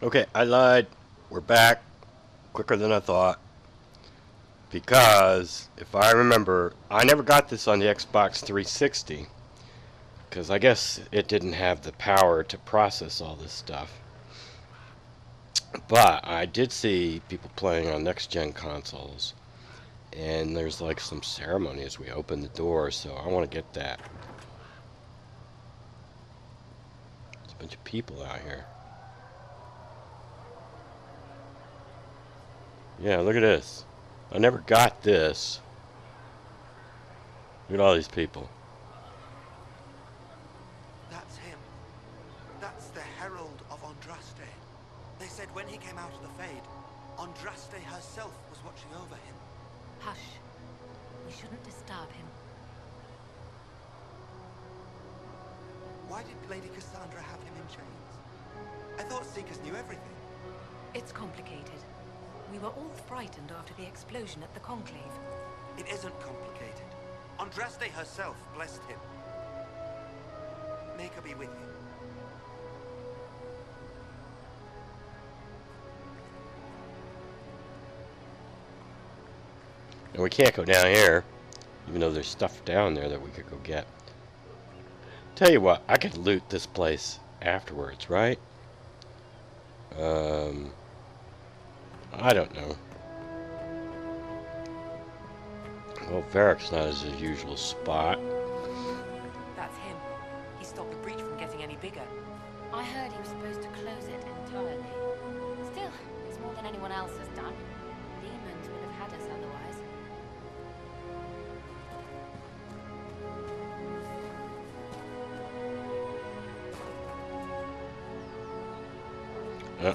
Okay, I lied. We're back quicker than I thought. Because, if I remember, I never got this on the Xbox 360. Because I guess it didn't have the power to process all this stuff. But I did see people playing on next gen consoles. And there's like some ceremony as we open the door, so I want to get that. There's a bunch of people out here. Yeah, look at this. I never got this. Look at all these people. That's him. That's the Herald of Andraste. They said when he came out of the Fade, Andraste herself was watching over him. Hush. We shouldn't disturb him. Why did Lady Cassandra have him in chains? I thought Seekers knew everything. It's complicated. We were all frightened after the explosion at the Conclave. It isn't complicated. Andraste herself blessed him. Make her be with you. And we can't go down here, even though there's stuff down there that we could go get. Tell you what, I could loot this place afterwards, right? I don't know. Well, Varric's not his usual spot. That's him. He stopped the breach from getting any bigger. I heard he was supposed to close it entirely. Still, it's more than anyone else has done. Demons would have had us otherwise.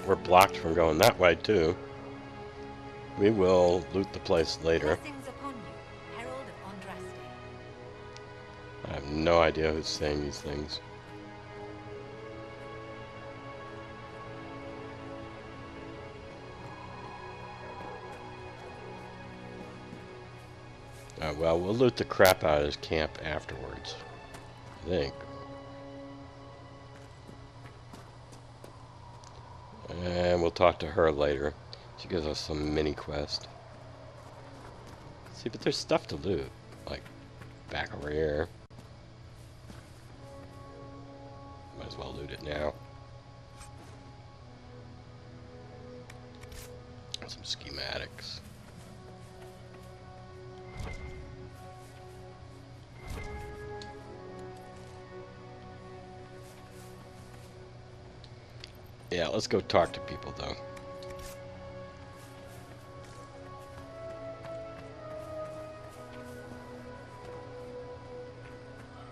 We're blocked from going that way, too. We will loot the place later. Blessings upon you, Herald of Andraste. I have no idea who's saying these things. Well, we'll loot the crap out of his camp afterwards, I think. And we'll talk to her later. She gives us some mini quest. See, but there's stuff to loot. Like, back over here. Might as well loot it now. Some schematics. Yeah, let's go talk to people, though.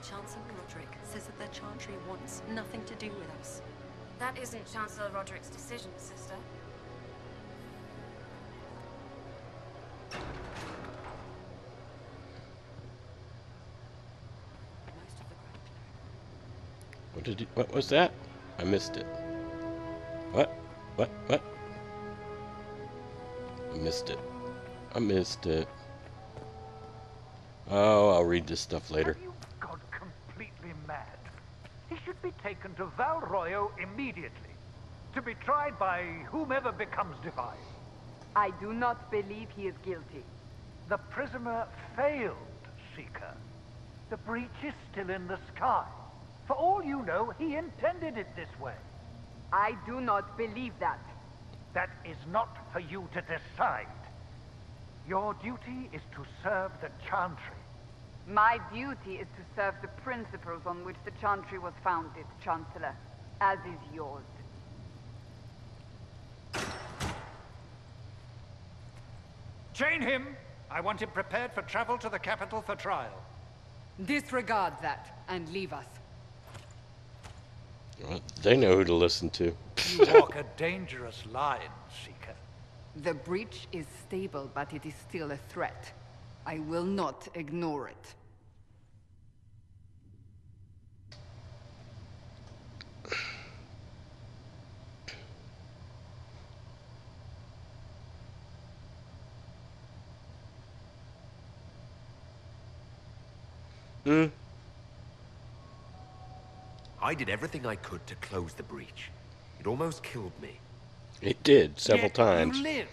Chancellor Roderick says that the Chantry wants nothing to do with us. That isn't Chancellor Roderick's decision, sister. Most of the Grand Cleric. What was that? I missed it. What? What? I missed it. I missed it. Oh, I'll read this stuff later. Have you gone completely mad? He should be taken to Val Royo immediately, to be tried by whomever becomes divine. I do not believe he is guilty. The prisoner failed, Seeker. The breach is still in the sky. For all you know, he intended it this way. I do not believe that. That is not for you to decide. Your duty is to serve the Chantry. My duty is to serve the principles on which the Chantry was founded, Chancellor, as is yours. Chain him! I want him prepared for travel to the capital for trial. Disregard that and leave us. Well, they know who to listen to. You walk a dangerous line, Seeker. The breach is stable, but it is still a threat. I will not ignore it. I did everything I could to close the breach. It almost killed me. It did, several Yet times. you live.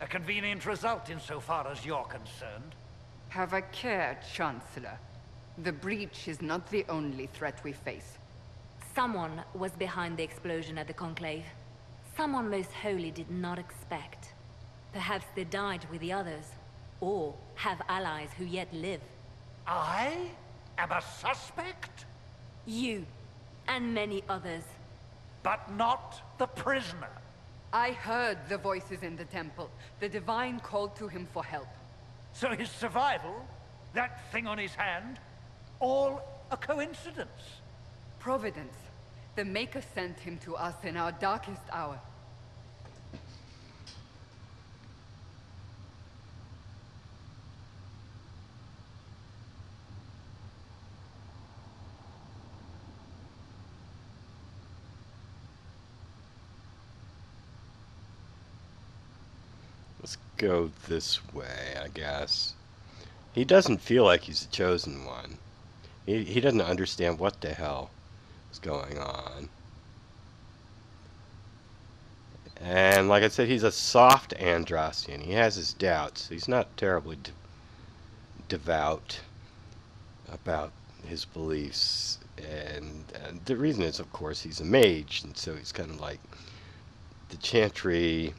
A convenient result insofar as you're concerned. Have a care, Chancellor. The breach is not the only threat we face. Someone was behind the explosion at the Conclave. Someone most holy did not expect. Perhaps they died with the others, or have allies who yet live. I am a suspect, You, and many others. but not the prisoner. I heard the voices in the temple. The Divine called to him for help. So his survival, that thing on his hand, all a coincidence. Providence. The Maker sent him to us in our darkest hour. Let's go this way, I guess. He doesn't feel like he's the chosen one. He doesn't understand what the hell is going on. And like I said, he's a soft Andrastian. He has his doubts. He's not terribly devout about his beliefs. And the reason is, of course, he's a mage. And so he's kind of like the Chantry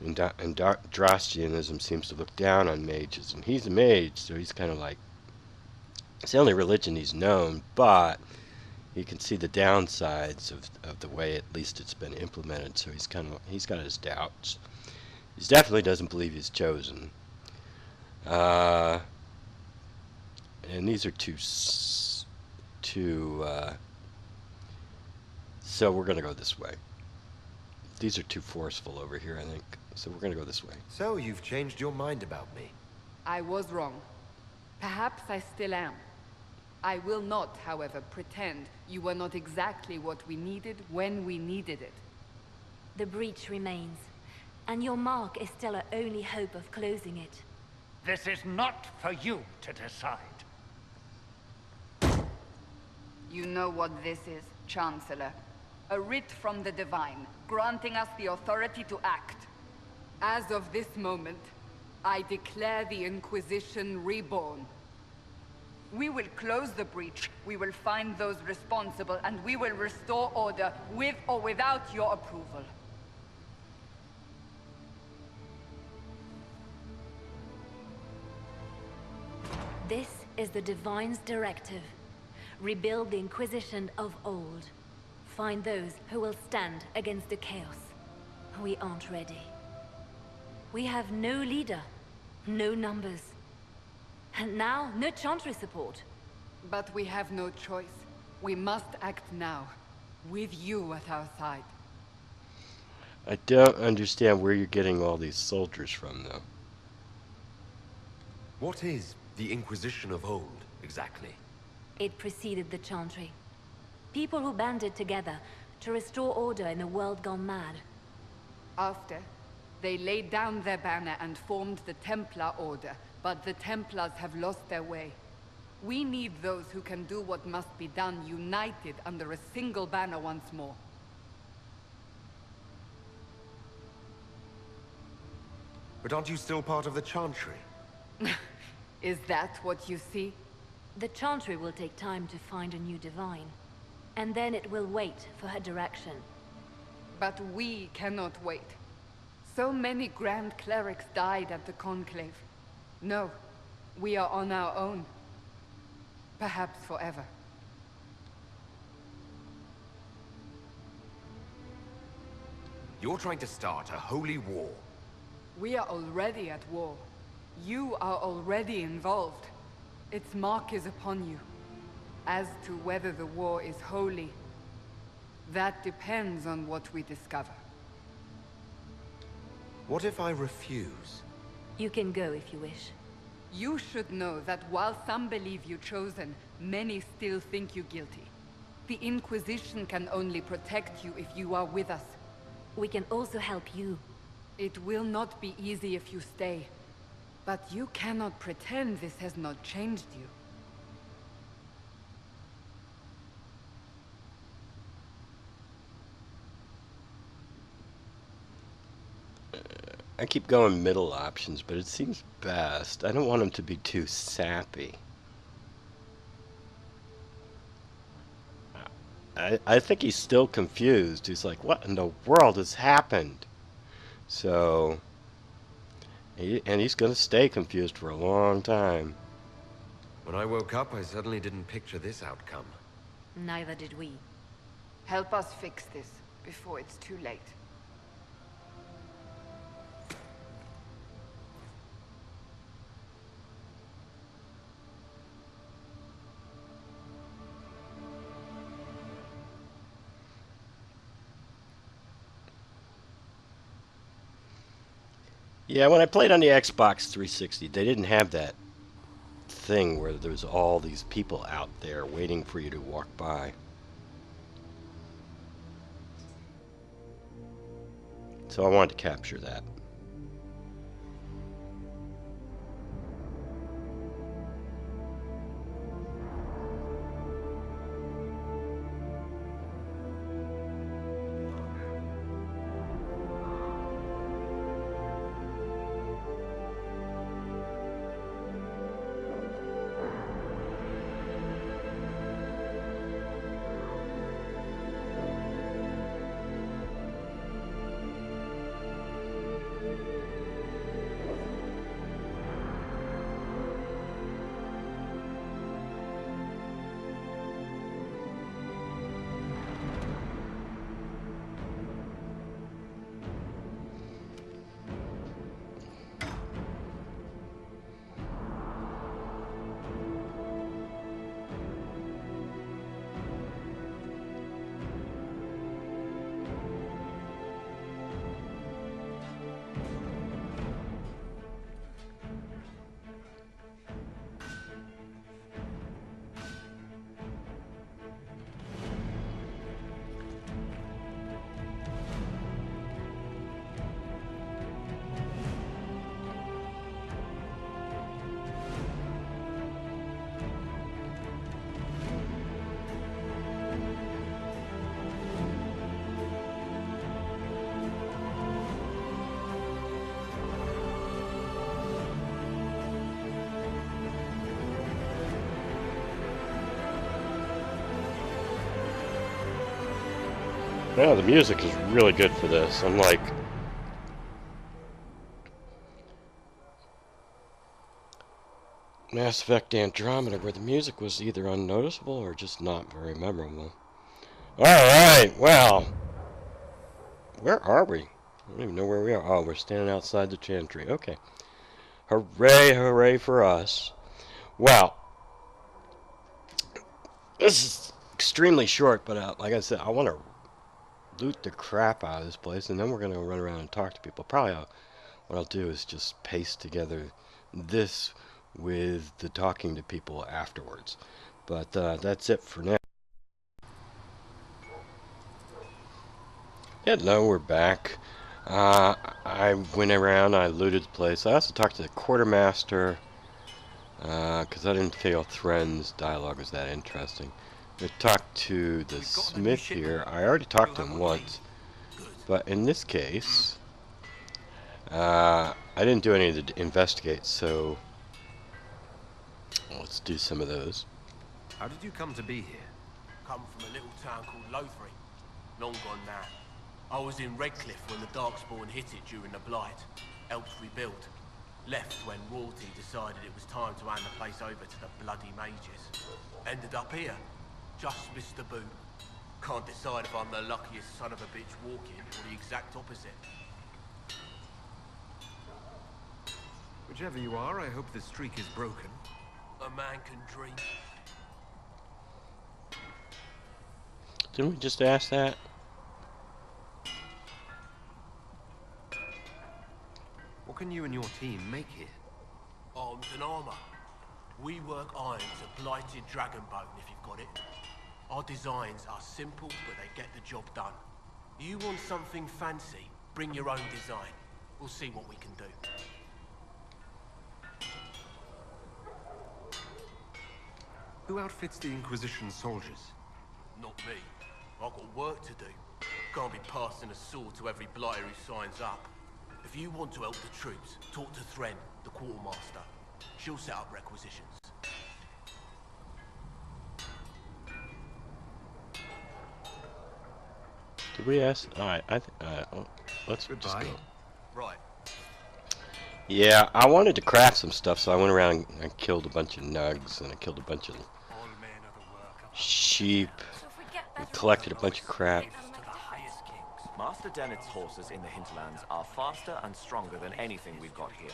and Andrastianism seems to look down on mages. And he's a mage, so he's kind of like, it's the only religion he's known, but you can see the downsides of the way at least it's been implemented, so he's got his doubts. He definitely doesn't believe he's chosen. And these are so we're gonna go this way. These are too forceful over here, I think. So we're gonna go this way. So you've changed your mind about me. I was wrong. Perhaps I still am. I will not, however, pretend you were not exactly what we needed when we needed it. The breach remains, and your mark is still our only hope of closing it. This is not for you to decide. You know what this is, Chancellor. A writ from the Divine, granting us the authority to act. As of this moment, I declare the Inquisition reborn. We will close the breach, we will find those responsible, and we will restore order with or without your approval. This is the Divine's directive. Rebuild the Inquisition of old. Find those who will stand against the chaos. We aren't ready. We have no leader, no numbers. And now, no Chantry support. But we have no choice. We must act now, with you at our side. I don't understand where you're getting all these soldiers from, though. What is the Inquisition of old, exactly? It preceded the Chantry. People who banded together to restore order in a world gone mad. After, they laid down their banner and formed the Templar Order, but the Templars have lost their way. We need those who can do what must be done, united under a single banner once more. But aren't you still part of the Chantry? Is that what you see? The Chantry will take time to find a new Divine. And then it will wait for her direction. But we cannot wait. So many Grand Clerics died at the Conclave. No, we are on our own. Perhaps forever. You're trying to start a holy war. We are already at war. You are already involved. Its mark is upon you. As to whether the war is holy, that depends on what we discover. What if I refuse? You can go if you wish. You should know that while some believe you chosen, many still think you guilty. The Inquisition can only protect you if you are with us. We can also help you. It will not be easy if you stay. But you cannot pretend this has not changed you. I keep going middle options, but it seems best. I don't want him to be too sappy. I think he's still confused. He's like, what in the world has happened? So, and he's going to stay confused for a long time. When I woke up, I suddenly didn't picture this outcome. Neither did we. Help us fix this before it's too late. Yeah, when I played on the Xbox 360, they didn't have that thing where there's all these people out there waiting for you to walk by. So I wanted to capture that. Yeah, the music is really good for this. Unlike Mass Effect Andromeda, where the music was either unnoticeable or just not very memorable. Alright, well, where are we? I don't even know where we are. Oh, we're standing outside the Chantry. Okay. Hooray, hooray for us. Well, this is extremely short, but like I said, I want to loot the crap out of this place, and then we're going to run around and talk to people. Probably what I'll do is just paste together this with the talking to people afterwards. But that's it for now. Hello, we're back. I went around, I looted the place. I also talked to the quartermaster, because I didn't feel Thren's dialogue was that interesting. I talked to the smith here. I already talked to him once, but in this case, I didn't do any of the investigate, so let's do some of those. How did you come to be here? Come from a little town called Lothring. Long gone now. I was in Redcliffe when the Darkspawn hit it during the Blight. Helped rebuild. Left when royalty decided it was time to hand the place over to the bloody mages. Ended up here. Just missed the boot. Can't decide if I'm the luckiest son of a bitch walking or the exact opposite. Whichever you are, I hope the streak is broken. A man can dream. Didn't we just ask that? What can you and your team make here? Arms and armor. We work irons a blighted dragonbone if you've got it. Our designs are simple, but they get the job done. You want something fancy, bring your own design. We'll see what we can do. Who outfits the Inquisition soldiers? Not me. I've got work to do. Can't be passing a sword to every blighter who signs up. If If you want to help the troops, talk to Thren, the quartermaster. She'll set up requisitions. Did we ask? Alright, let's just Goodbye. go. Right. Yeah, I wanted to craft some stuff, so I went around and killed a bunch of nugs, and I killed a bunch of sheep, So if we get and better collected a bunch of crap. Master Dennett's horses in the hinterlands are faster and stronger than anything we've got here.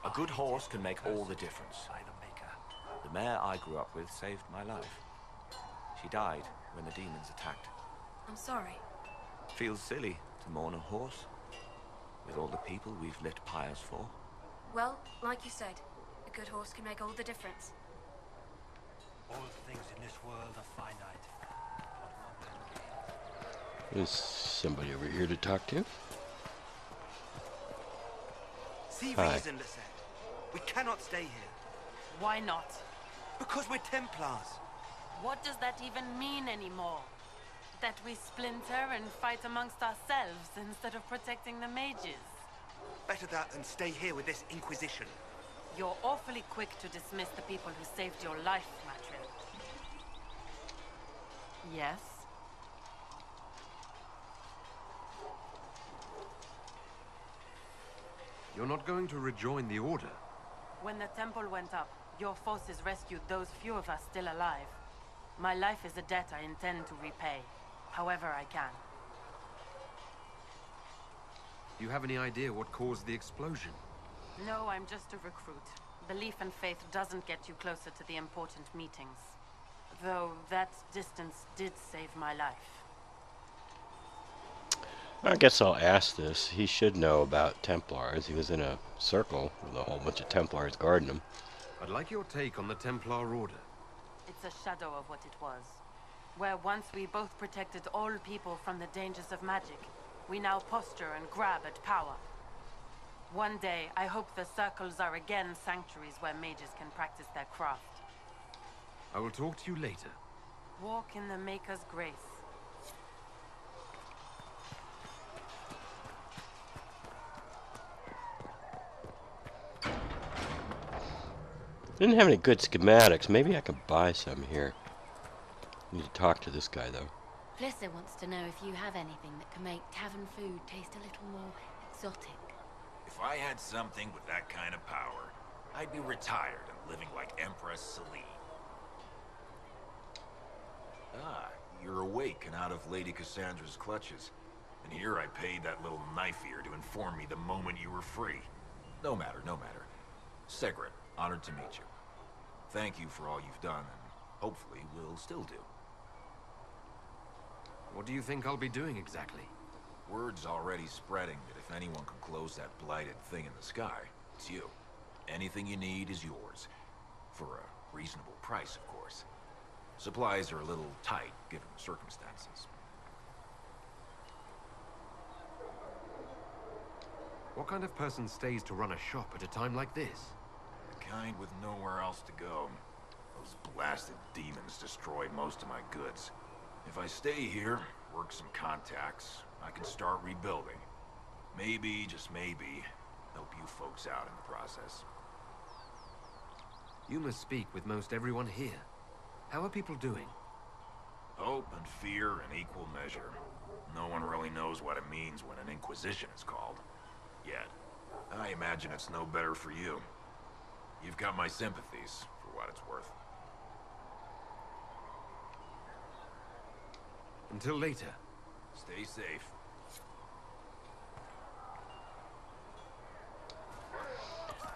A good horse can make all the difference. The mare I grew up with saved my life. She died when the demons attacked. I'm sorry. Feels silly to mourn a horse, with all the people we've lit pyres for. Well, like you said, a good horse can make all the difference. All things in this world are finite. There's somebody over here to talk to. See Hi. reason, Lisette. We cannot stay here. Why not? Because we're Templars. What does that even mean anymore? That we splinter and fight amongst ourselves instead of protecting the mages? Better that than stay here with this Inquisition. You're awfully quick to dismiss the people who saved your life, Maxwell. Yes? You're not going to rejoin the Order? When the temple went up, your forces rescued those few of us still alive. My life is a debt I intend to repay, however I can. Do you have any idea what caused the explosion? No, I'm just a recruit. Belief and faith doesn't get you closer to the important meetings. Though that distance did save my life. I guess I'll ask this. He should know about Templars. He was in a circle with a whole bunch of Templars guarding him. I'd like your take on the Templar Order. It's a shadow of what it was. Where once we both protected all people from the dangers of magic, we now posture and grab at power. One day, I hope the circles are again sanctuaries where mages can practice their craft. I will talk to you later. Walk in the Maker's grace. Didn't have any good schematics. Maybe I could buy some here. Need to talk to this guy though. Flissa wants to know if you have anything that can make tavern food taste a little more exotic. If I had something with that kind of power, I'd be retired and living like Empress Celine. Ah, you're awake and out of Lady Cassandra's clutches. And here I paid that little knife-ear to inform me the moment you were free. No matter, no matter. Segret, honored to meet you. Thank you for all you've done, and hopefully will still do. What do you think I'll be doing exactly? Word's already spreading that if anyone can close that blighted thing in the sky, it's you. Anything you need is yours. For a reasonable price, of course. Supplies are a little tight, given the circumstances. What kind of person stays to run a shop at a time like this? The kind with nowhere else to go. Those blasted demons destroyed most of my goods. If I stay here, work some contacts, I can start rebuilding. Maybe, just maybe, help you folks out in the process. You must speak with most everyone here. How are people doing? Hope and fear in equal measure. No one really knows what it means when an Inquisition is called. Yet. I imagine it's no better for you. You've got my sympathies, for what it's worth. Until later. Stay safe.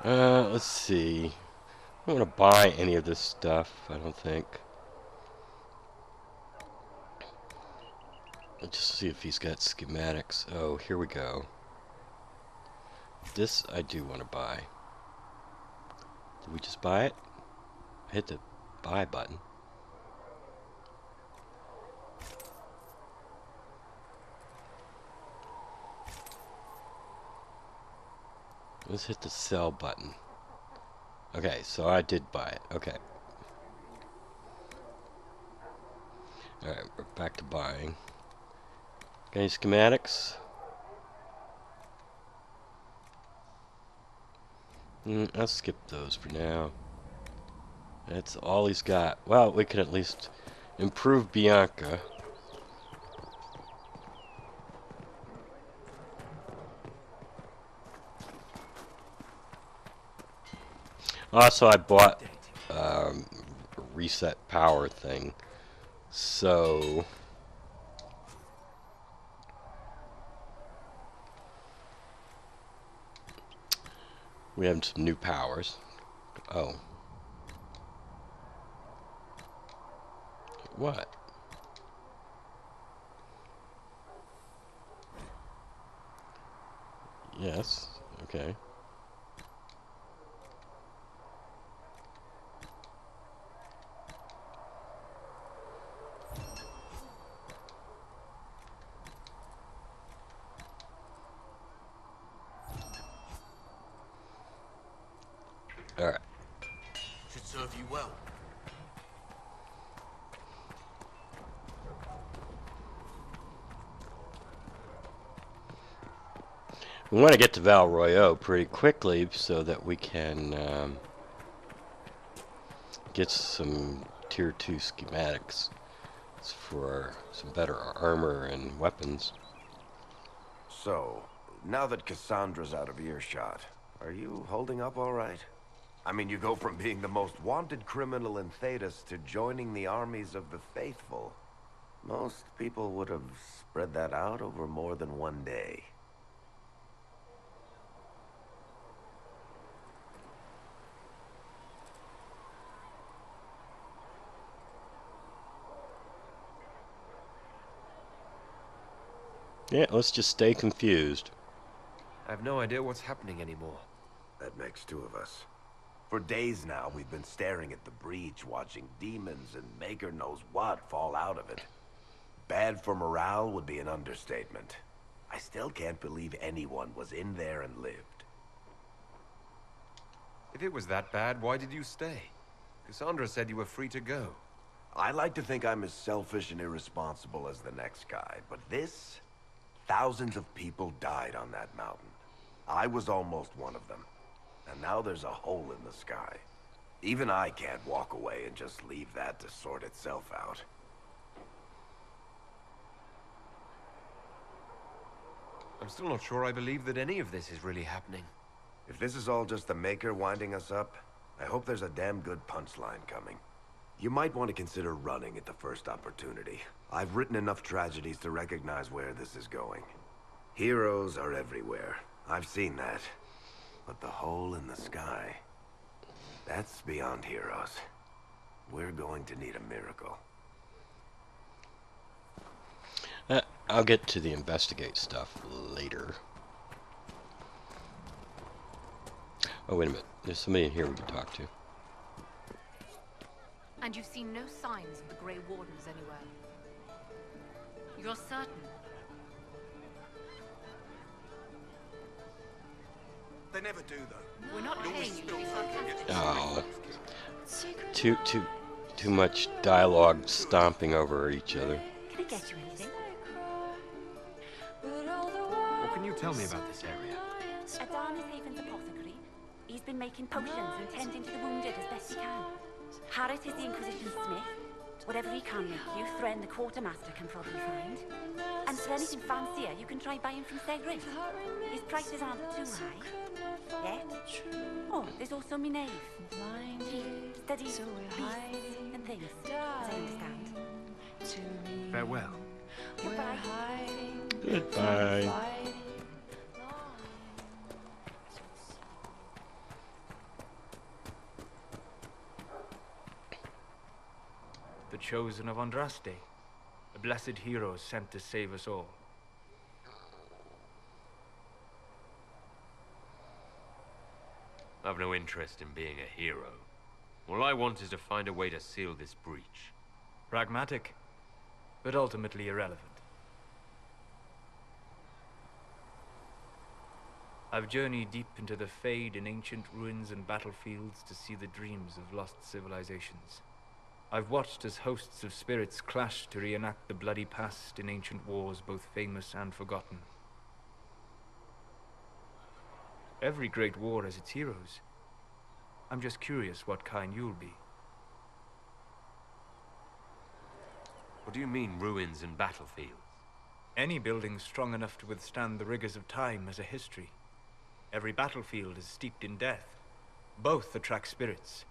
Let's see. I don't want to buy any of this stuff, I don't think. Let's just see if he's got schematics. Oh, here we go. This I do want to buy. Did we just buy it? Hit the buy button. Let's hit the sell button. Okay, so I did buy it. Okay. Alright, we're back to buying. Got any schematics? Let's skip those for now. That's all he's got. Well, we can at least improve Bianca. Also, I bought a reset power thing. So we have some new powers. Oh. What? Yes. Okay. All right. Should serve you well. We want to get to Val Royeaux pretty quickly so that we can get some tier 2 schematics for some better armor and weapons. So, now that Cassandra's out of earshot, are you holding up all right? I mean, you go from being the most wanted criminal in Thedas to joining the armies of the faithful. Most people would have spread that out over more than one day. Yeah, let's just stay confused. I have no idea what's happening anymore. That makes two of us. For days now, we've been staring at the breach, watching demons and maker knows what fall out of it. Bad for morale would be an understatement. I still can't believe anyone was in there and lived. If it was that bad, why did you stay? Cassandra said you were free to go. I like to think I'm as selfish and irresponsible as the next guy, but this... Thousands of people died on that mountain. I was almost one of them. And now there's a hole in the sky. Even I can't walk away and just leave that to sort itself out. I'm still not sure I believe that any of this is really happening. If this is all just the Maker winding us up, I hope there's a damn good punchline coming. You might want to consider running at the first opportunity. I've written enough tragedies to recognize where this is going. Heroes are everywhere. I've seen that. But the hole in the sky... that's beyond heroes. We're going to need a miracle. I'll get to the investigate stuff later. Oh, wait a minute. There's somebody in here we can talk to. And you've seen no signs of the Grey Wardens anywhere? You're certain? They never do, though. We're not paying you to be sarcastic. Oh. Too much dialogue stomping over each other. Can I get you anything? What can you tell me about this area? Adana's Haven's apothecary. He's been making potions and tending to the wounded as best he can. Harrit is the Inquisition smith. Whatever he can make you, Thren the quartermaster can probably find. And for anything fancier, you can try buying from Segret. His prices aren't too high. Yet. Oh, there's also my knave. She studies beasts and things, as I understand. Farewell. Goodbye. Goodbye. The chosen of Andraste, a blessed hero sent to save us all. I've no interest in being a hero. All I want is to find a way to seal this breach. Pragmatic, but ultimately irrelevant. I've journeyed deep into the Fade in ancient ruins and battlefields to see the dreams of lost civilizations. I've watched as hosts of spirits clash to reenact the bloody past in ancient wars both famous and forgotten. Every great war has its heroes, I'm just curious what kind you'll be. What do you mean, ruins and battlefields? Any building strong enough to withstand the rigors of time has a history. Every battlefield is steeped in death. Both attract spirits.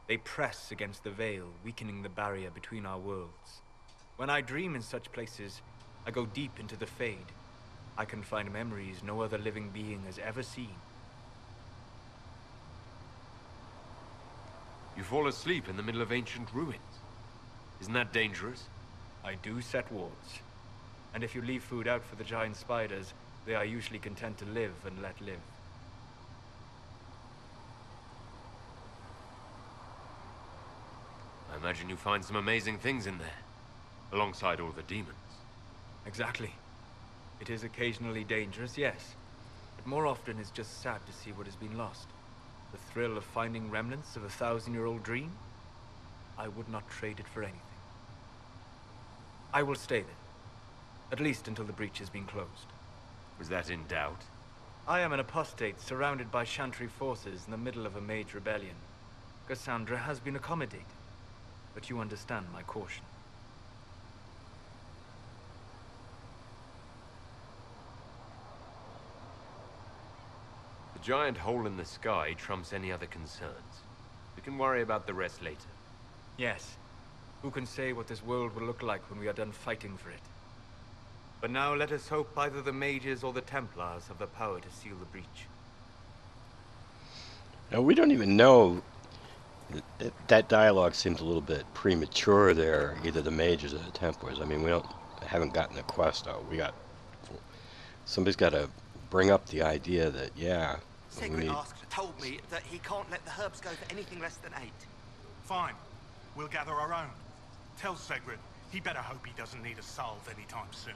They press against the veil, weakening the barrier between our worlds. When I dream in such places, I go deep into the Fade. I can find memories no other living being has ever seen. You fall asleep in the middle of ancient ruins. Isn't that dangerous? I do set wards. And if you leave food out for the giant spiders, they are usually content to live and let live. I imagine you find some amazing things in there, alongside all the demons. Exactly. It is occasionally dangerous, yes. But more often it's just sad to see what has been lost. The thrill of finding remnants of a 1,000-year-old dream? I would not trade it for anything. I will stay there. At least until the breach has been closed. Was that in doubt? I am an apostate surrounded by Chantry forces in the middle of a mage rebellion. Cassandra has been accommodated, but you understand my caution. The giant hole in the sky trumps any other concerns. We can worry about the rest later. Yes. Who can say what this world will look like when we are done fighting for it? But now let us hope either the mages or the Templars have the power to seal the breach. Now, we don't even know. That dialogue seems a little bit premature there, either the mages or the Templars. I mean, haven't gotten the quest out. Somebody's got to bring up the idea that, yeah, Sigrid told me that he can't let the herbs go for anything less than 8. Fine. We'll gather our own. Tell Sigrid he better hope he doesn't need a salve anytime soon.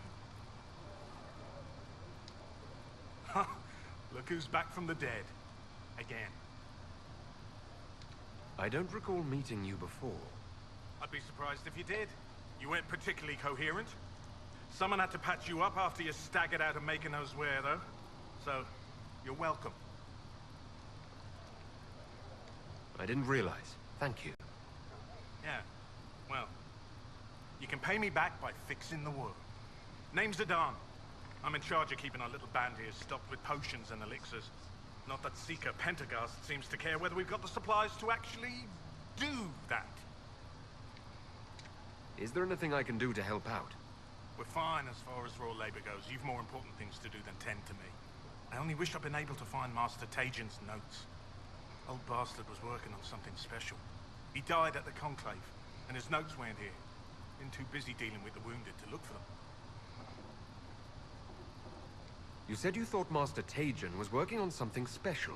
Look who's back from the dead. Again. I don't recall meeting you before. I'd be surprised if you did. You weren't particularly coherent. Someone had to patch you up after you staggered out of making those wear, though. So, you're welcome. I didn't realize. Thank you. Yeah, well, you can pay me back by fixing the wound. Name's Adan. I'm in charge of keeping our little band here stocked with potions and elixirs. Not that Seeker Pentagast seems to care whether we've got the supplies to actually do that. Is there anything I can do to help out? We're fine as far as raw labor goes. You've more important things to do than tend to me. I only wish I'd been able to find Master Tajin's notes. Old bastard was working on something special. He died at the Conclave, and his notes weren't here. Been too busy dealing with the wounded to look for them. You said you thought Master Tajin was working on something special.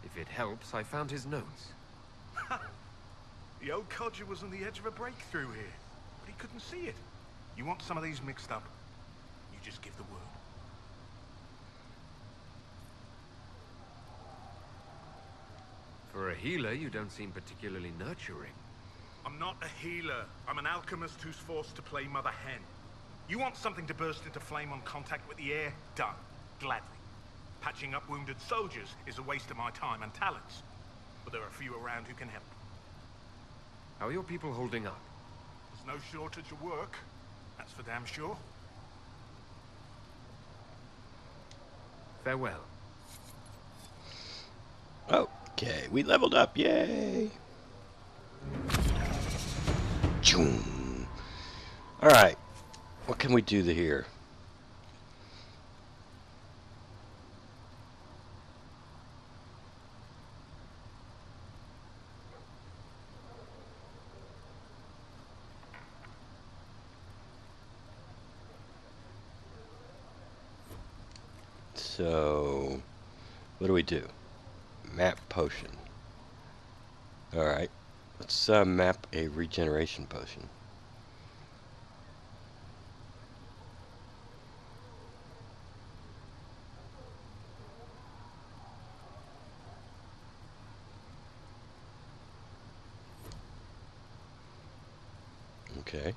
If it helps, I found his notes. The old codger was on the edge of a breakthrough here, but he couldn't see it. You want some of these mixed up, you just give the word. For a healer, you don't seem particularly nurturing. I'm not a healer. I'm an alchemist who's forced to play Mother Hen. You want something to burst into flame on contact with the air? Done. Gladly. Patching up wounded soldiers is a waste of my time and talents. But there are a few around who can help. How are your people holding up? There's no shortage of work. That's for damn sure. Farewell. Okay, we leveled up, yay! Alright, what can we do here? So, what do we do? Map potion. Alright, let's map a regeneration potion. Okay.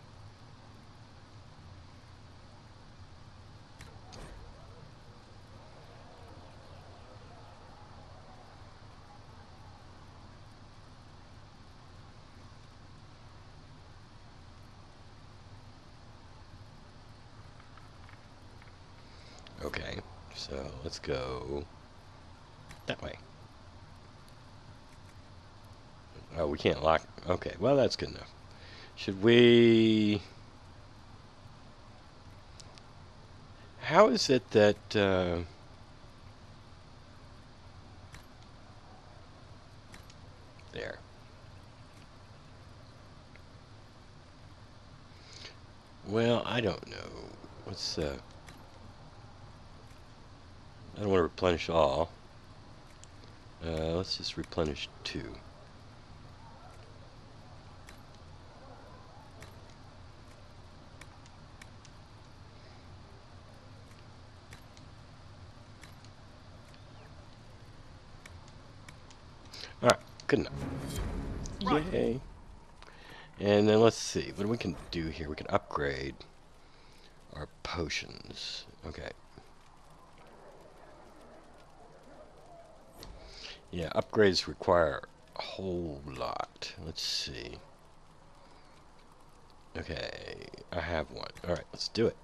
Okay, so let's go that way. Oh, we can't lock. Okay, well, that's good enough. Should we... How is it that... There. Well, I don't know. Let's, I don't want to replenish all. Let's just replenish 2. Alright, good enough. Right. Yay. And then let's see, what we can do here. We can upgrade our potions. Okay. Yeah, upgrades require a whole lot. Let's see. Okay, I have one. Alright, let's do it.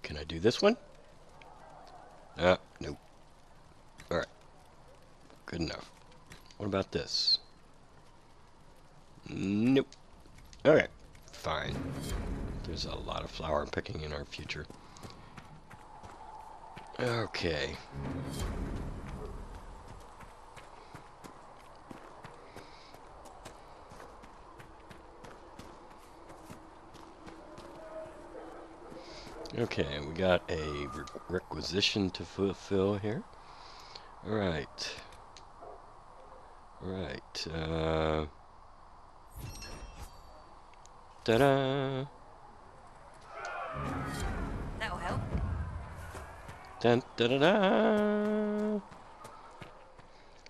Can I do this one? Nope. Alright. Good enough. What about this? Nope. Alright. Fine. There's a lot of flower picking in our future. Okay. Okay, we got a requisition to fulfill here. Alright. Alright, ta-da! That'll help. Dun, da-da-da!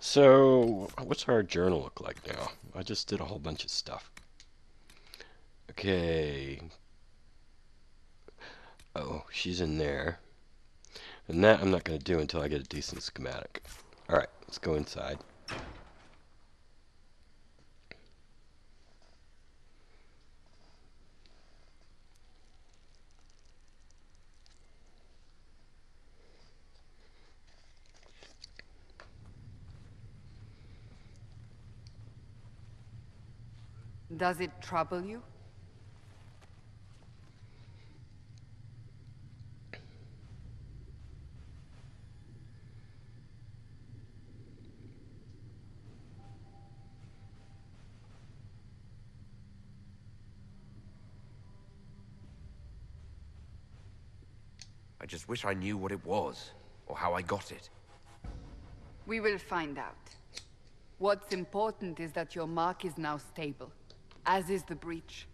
So, what's our journal look like now? I just did a whole bunch of stuff. Okay. Oh, she's in there. And that I'm not going to do until I get a decent schematic. Alright, let's go inside. Does it trouble you? I just wish I knew what it was, or how I got it. We will find out. What's important is that your mark is now stable, as is the breach.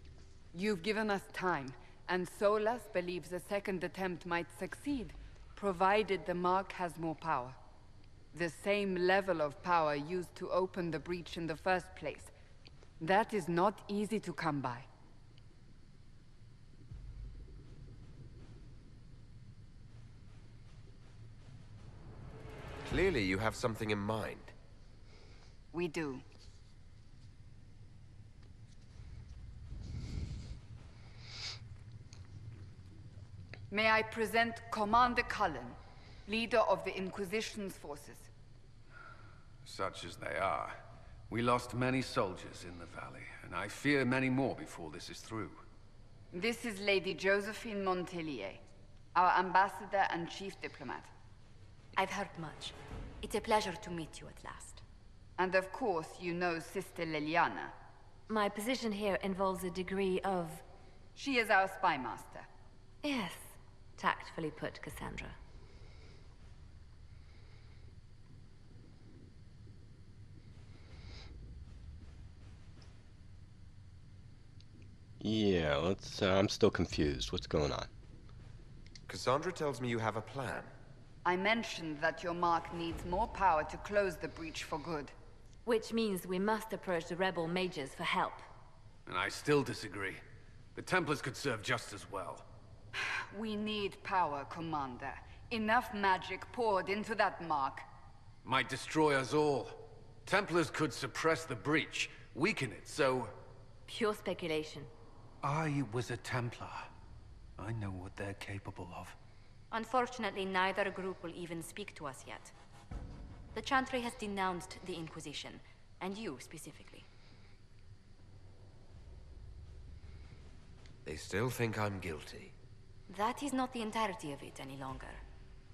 You've given us time, and Solas believes a second attempt might succeed, provided the mark has more power. The same level of power used to open the breach in the first place. That is not easy to come by. Clearly you have something in mind. We do. May I present Commander Cullen, leader of the Inquisition's forces. Such as they are. We lost many soldiers in the valley, and I fear many more before this is through. This is Lady Josephine Montelier, our ambassador and chief diplomat. I've heard much. It's a pleasure to meet you at last. And of course, you know Sister Liliana. My position here involves a degree of... She is our spy master. Yes, tactfully put, Cassandra. Yeah, let's, I'm still confused. What's going on? Cassandra tells me you have a plan. I mentioned that your mark needs more power to close the breach for good. Which means we must approach the rebel mages for help. And I still disagree. The Templars could serve just as well. We need power, Commander. Enough magic poured into that mark. Might destroy us all. Templars could suppress the breach, weaken it, so... Pure speculation. I was a Templar. I know what they're capable of. Unfortunately, neither group will even speak to us yet. The Chantry has denounced the Inquisition, and you specifically. They still think I'm guilty. That is not the entirety of it any longer.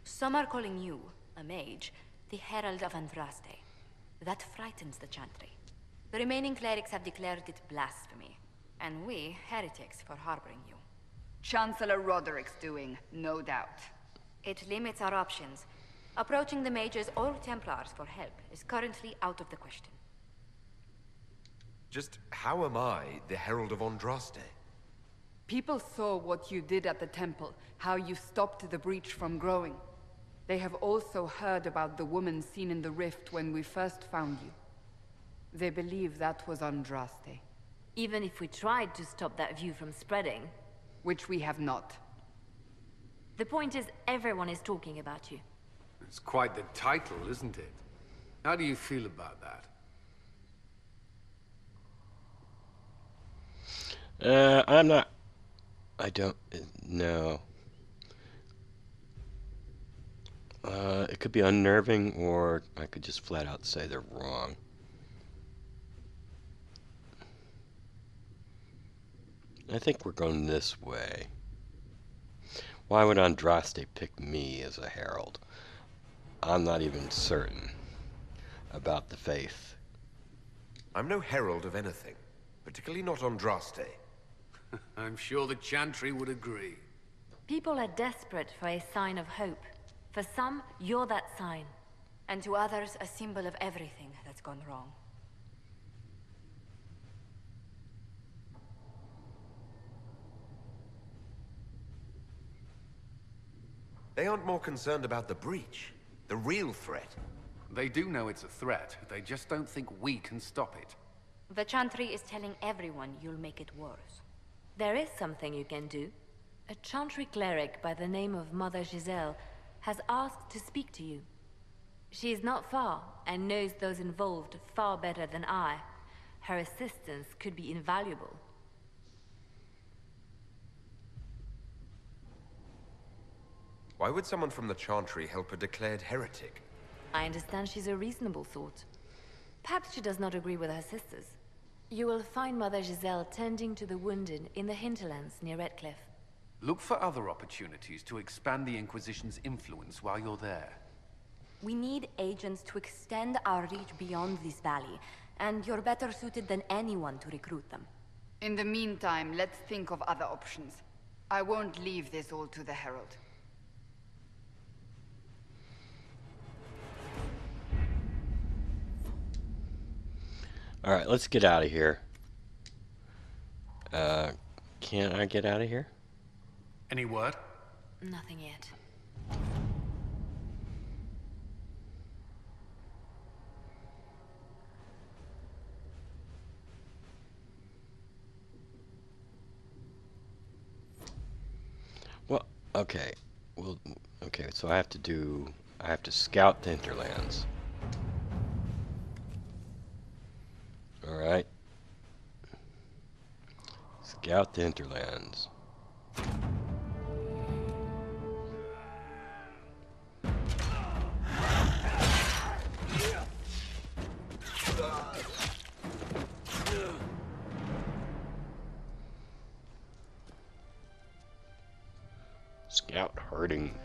Some are calling you, a mage, the Herald of Andraste. That frightens the Chantry. The remaining clerics have declared it blasphemy, and we, heretics, for harboring you. Chancellor Roderick's doing, no doubt. It limits our options. Approaching the mages or Templars for help is currently out of the question. Just how am I the Herald of Andraste? People saw what you did at the temple, how you stopped the breach from growing. They have also heard about the woman seen in the rift when we first found you. They believe that was Andraste. Even if we tried to stop that view from spreading... Which we have not. The point is, everyone is talking about you. It's quite the title, isn't it? How do you feel about that? I'm not... I don't know. It could be unnerving, or I could just flat out say they're wrong. I think we're going this way. Why would Andraste pick me as a herald? I'm not even certain about the faith. I'm no herald of anything, particularly not Andraste. I'm sure the Chantry would agree. People are desperate for a sign of hope. For some, you're that sign. And to others, a symbol of everything that's gone wrong. They aren't more concerned about the breach, the real threat. They do know it's a threat. They just don't think we can stop it. The Chantry is telling everyone you'll make it worse. There is something you can do. A Chantry cleric by the name of Mother Giselle has asked to speak to you. She is not far and knows those involved far better than I. Her assistance could be invaluable. Why would someone from the Chantry help a declared heretic? I understand she's a reasonable sort. Perhaps she does not agree with her sisters. You will find Mother Giselle tending to the wounded in the hinterlands near Redcliffe. Look for other opportunities to expand the Inquisition's influence while you're there. We need agents to extend our reach beyond this valley, and you're better suited than anyone to recruit them. In the meantime, let's think of other options. I won't leave this all to the Herald. Alright, let's get out of here. Can I get out of here? Any word? Nothing yet. Well, okay. Well, okay, so I have to scout the hinterlands. Alright. Scout the hinterlands. Scout herding.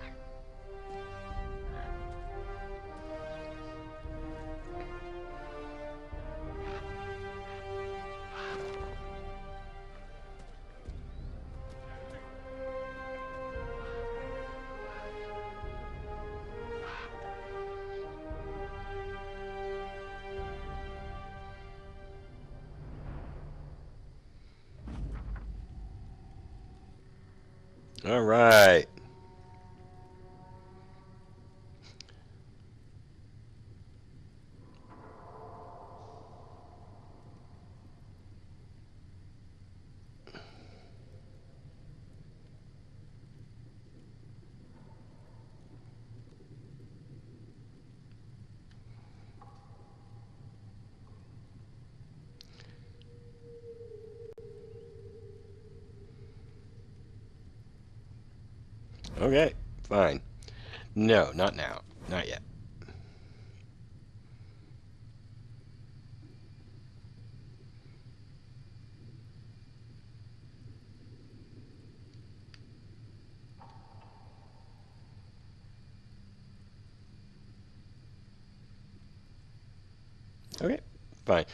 All right. Okay, fine. No, not now. Not yet. Okay, fine.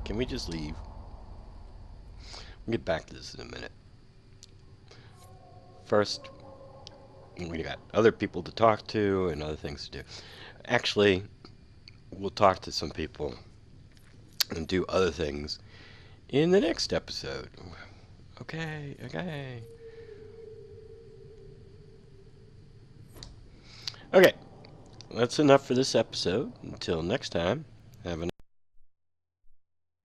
Can we just leave? We'll get back to this in a minute. First, we got other people to talk to and other things to do. Actually, we'll talk to some people and do other things in the next episode. Okay, okay. Okay, that's enough for this episode. Until next time, have a